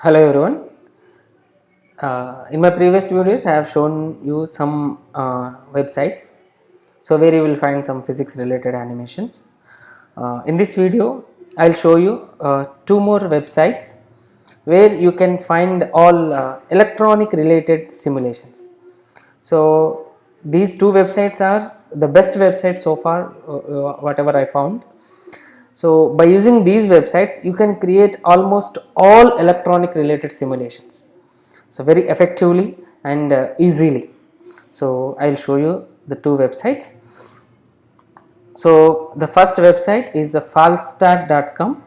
Hello everyone. In my previous videos, I have shown you some websites, so where you will find some physics related animations. In this video, I'll show you two more websites where you can find all electronic related simulations. So these two websites are the best websites so far, whatever I found. So by using these websites, you can create almost all electronic related simulations, so very effectively and easily. So I will show you the two websites. So the first website is falstart.com.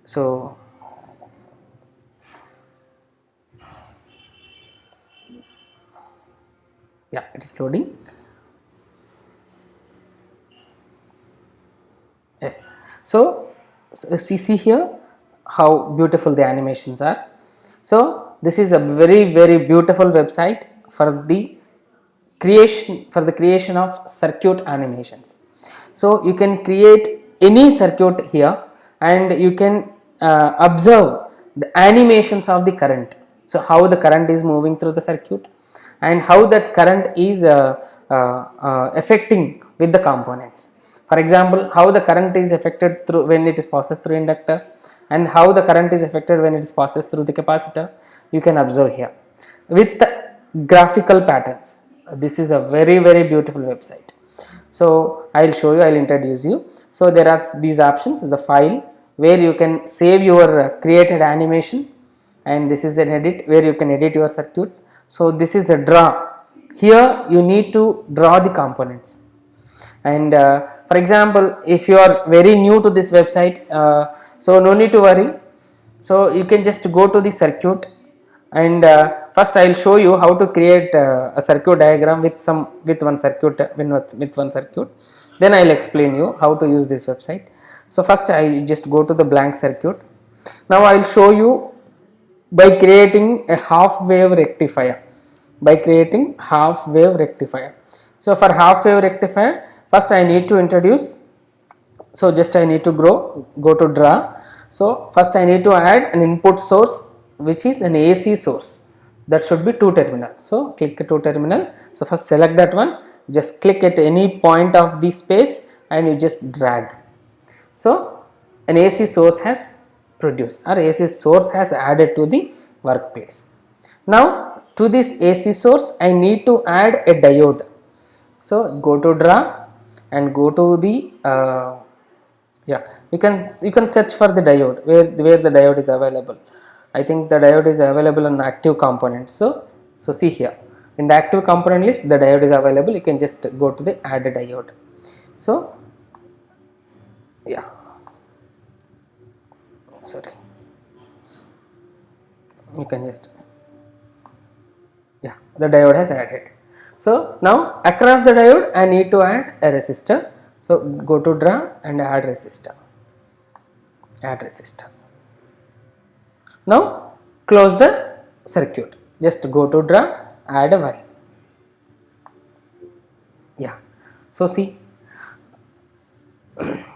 So yeah, it is loading. Yes. So see here how beautiful the animations are. So this is a very beautiful website for the creation of circuit animations. So you can create any circuit here and you can observe the animations of the current. So how the current is moving through the circuit and how that current is affecting with the components. For example, how the current is affected through when it is passed through inductor and how the current is affected when it is passed through the capacitor, you can observe here with graphical patterns. This is a very beautiful website. So I will show you, I will introduce you. So there are these options, the file where you can save your created animation, and this is an edit where you can edit your circuits. So this is a draw. Here you need to draw the components, and for example, if you are very new to this website, so no need to worry. So you can just go to the circuit, and first I will show you how to create a circuit diagram with one circuit, with one circuit. Then I will explain you how to use this website. So first I just go to the blank circuit. Now I will show you by creating a half wave rectifier. So for half wave rectifier, first I need to introduce. So just I need to go to draw. So first I need to add an input source, which is an AC source, that should be 2 terminal. So click 2 terminal. So first select that one, just click at any point of the space and you just drag. So an AC source has produced, or AC source has added to the workplace. Now to this AC source I need to add a diode. So go to draw and go to the yeah, you can search for the diode where the diode is available. I think the diode is available in active component. So see here in the active component list the diode is available. You can just go to the add diode. So yeah, sorry, you can just, yeah, the diode has added. So now across the diode I need to add a resistor. So go to draw and add resistor. Now close the circuit. Just go to draw, add a wire. Yeah. So see.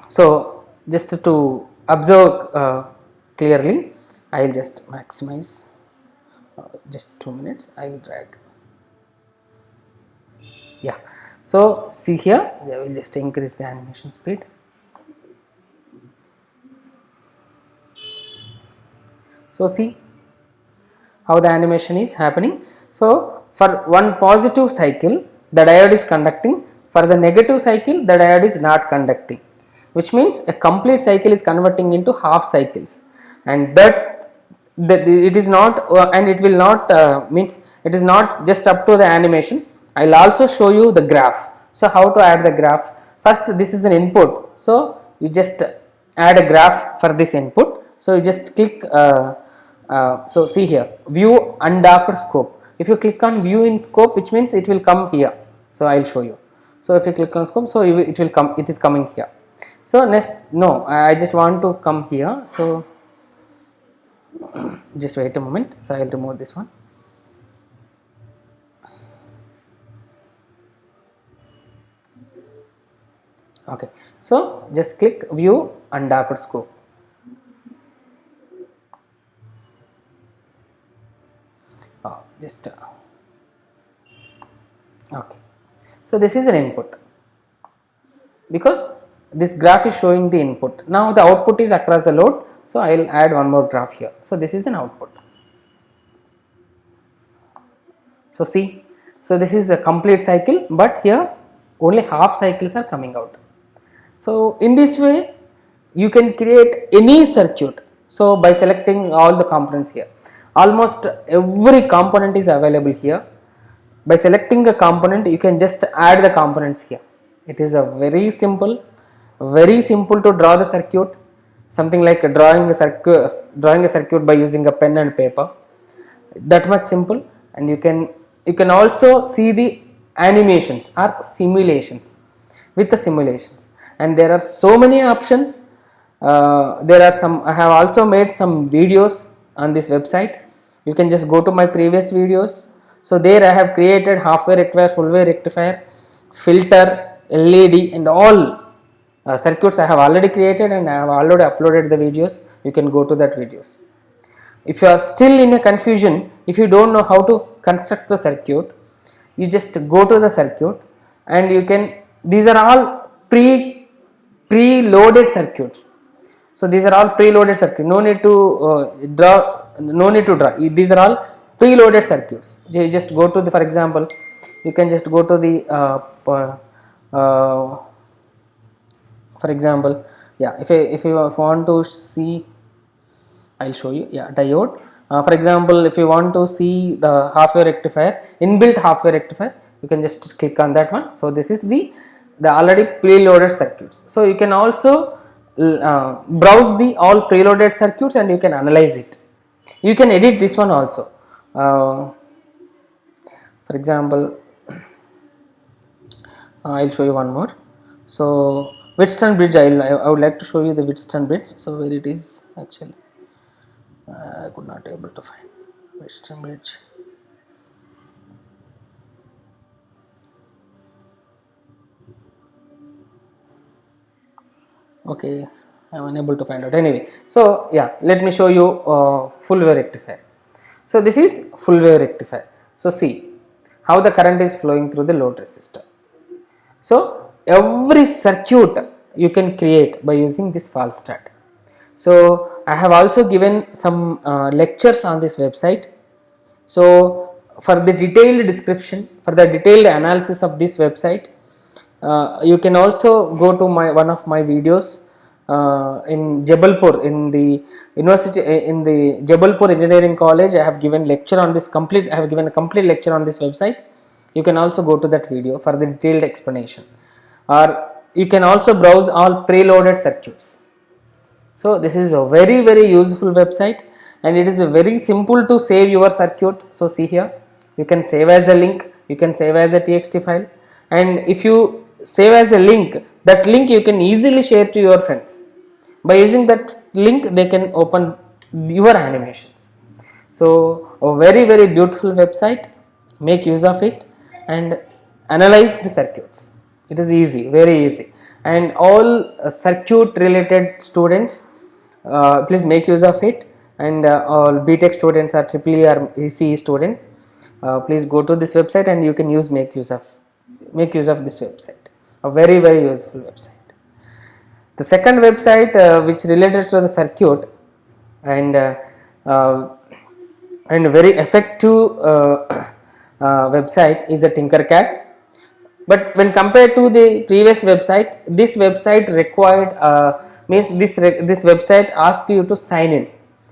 So just to observe clearly, I will just maximize. Just 2 minutes. I will drag. Yeah. So see here, I will just increase the animation speed. So see how the animation is happening. So for one positive cycle the diode is conducting, for the negative cycle the diode is not conducting, which means a complete cycle is converting into half cycles, and that it is not and it will not means it is not just up to the animation. I will also show you the graph. So how to add the graph? First this is an input, so you just add a graph for this input. So you just click so see here, view undocked scope. If you click on view in scope, which means it will come here. So I will show you. So if you click on scope, so it will come, it is coming here. So next, no, I just want to come here. So just wait a moment. So I will remove this one. Okay, so just click view undocked scope. just okay. So this is an input, because this graph is showing the input. Now the output is across the load, so I will add one more graph here. So this is an output. So see, so this is a complete cycle, but here only half cycles are coming out. So in this way you can create any circuit. So by selecting all the components here, almost every component is available here. By selecting a component, you can just add the components here. It is a very simple to draw the circuit, something like drawing a circuit by using a pen and paper, that much simple. And you can also see the animations or simulations with the simulations, and there are so many options. There are some, I have also made some videos on this website. You can just go to my previous videos. So there I have created half wave rectifier, full wave rectifier, filter, LED, and all circuits I have already created, and I have already uploaded the videos. You can go to that videos. If you are still in a confusion, if you don't know how to construct the circuit, you just go to the circuit, and you can, these are all preloaded circuits. So these are all preloaded circuits, no need to draw, these are all preloaded circuits. You just go to the, for example, you can just go to the for example, yeah, if you want to see, I will show you, yeah, diode. For example, if you want to see the half wave rectifier, inbuilt half wave rectifier, you can just click on that one. So this is the already preloaded circuits. So you can also browse the all preloaded circuits, and you can analyze it. You can edit this one also. For example, I will show you one more. So Wheatstone bridge, I would like to show you the Wheatstone bridge. So where it is actually, I could not able to find Wheatstone bridge. Okay, I am unable to find out. Anyway, so yeah, let me show you full wave rectifier. So this is full wave rectifier. So see how the current is flowing through the load resistor. So every circuit you can create by using this false start. So I have also given some lectures on this website. So for the detailed description, for the detailed analysis of this website, you can also go to one of my videos in Jabalpur, in the university, in the Jabalpur Engineering College. I have given lecture on this complete. I have given a complete lecture on this website. You can also go to that video for the detailed explanation, or you can also browse all preloaded circuits. So this is a very useful website, and it is very simple to save your circuit. So see here, you can save as a link, you can save as a txt file, and if you save as a link, that link you can easily share to your friends. By using that link, they can open your animations. So a very beautiful website. Make use of it and analyze the circuits. It is easy, very easy, and all circuit related students, please make use of it. And all BTech students or EEE or ECE students, please go to this website, and you can make use of this website. A very useful website. The second website which related to the circuit, and very effective website is a Tinkercad. But when compared to the previous website, this website required means this website asks you to sign in.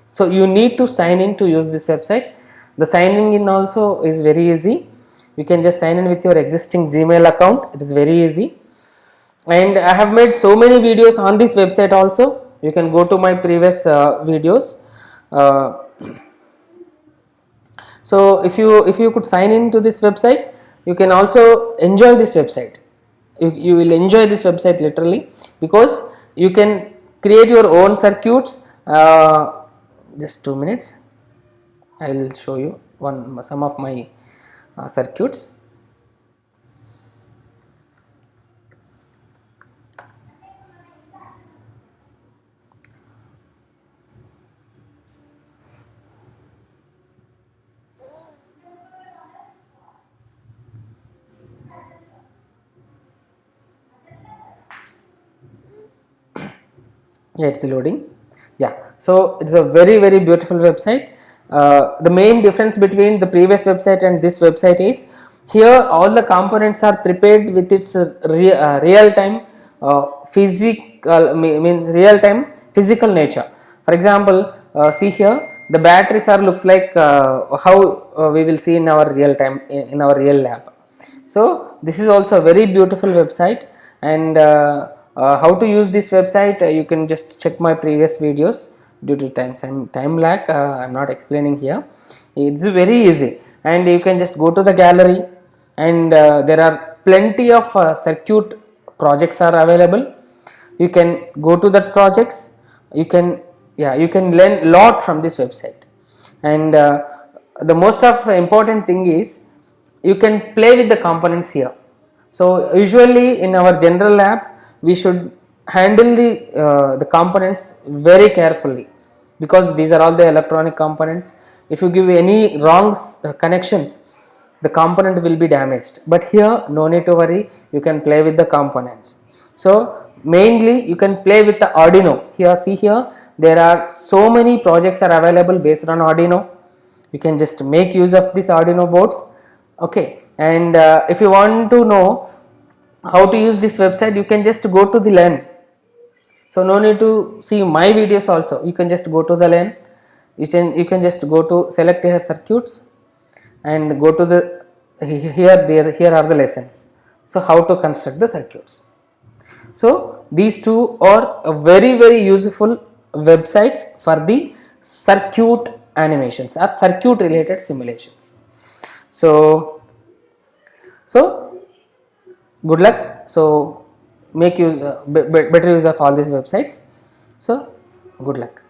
So you need to sign in to use this website. The signing in also is very easy. You can just sign in with your existing Gmail account. It is very easy. And I have made so many videos on this website also. You can go to my previous videos. So if you could sign in to this website, you can also enjoy this website. You will enjoy this website literally, because you can create your own circuits. Just 2 minutes, I will show you some of my circuits. Yeah, it's loading. Yeah, so it's a very beautiful website. The main difference between the previous website and this website is, here all the components are prepared with its real time physical, means real time physical nature. For example, see here, the batteries are looks like how we will see in our real time, in our real lab. So this is also a very beautiful website. And how to use this website, you can just check my previous videos. Due to time lag, I'm not explaining here. It's very easy, and you can just go to the gallery, and there are plenty of circuit projects are available. You can go to the projects, you can, yeah, you can learn lot from this website. And the most of important thing is, you can play with the components here. So usually in our general lab, we should handle the components very carefully, because these are all the electronic components. If you give any wrong connections, the component will be damaged. But here no need to worry, you can play with the components. So mainly you can play with the Arduino. Here, see here, there are so many projects are available based on Arduino. You can just make use of this Arduino boards. Okay, and if you want to know how to use this website, you can just go to the LAN. So no need to see my videos also, you can just go to the LAN. You can just go to select here circuits, and go to the here are the lessons. So how to construct the circuits. So these two are a very useful websites for the circuit animations or circuit related simulations. So good luck. So make use better use of all these websites. So good luck.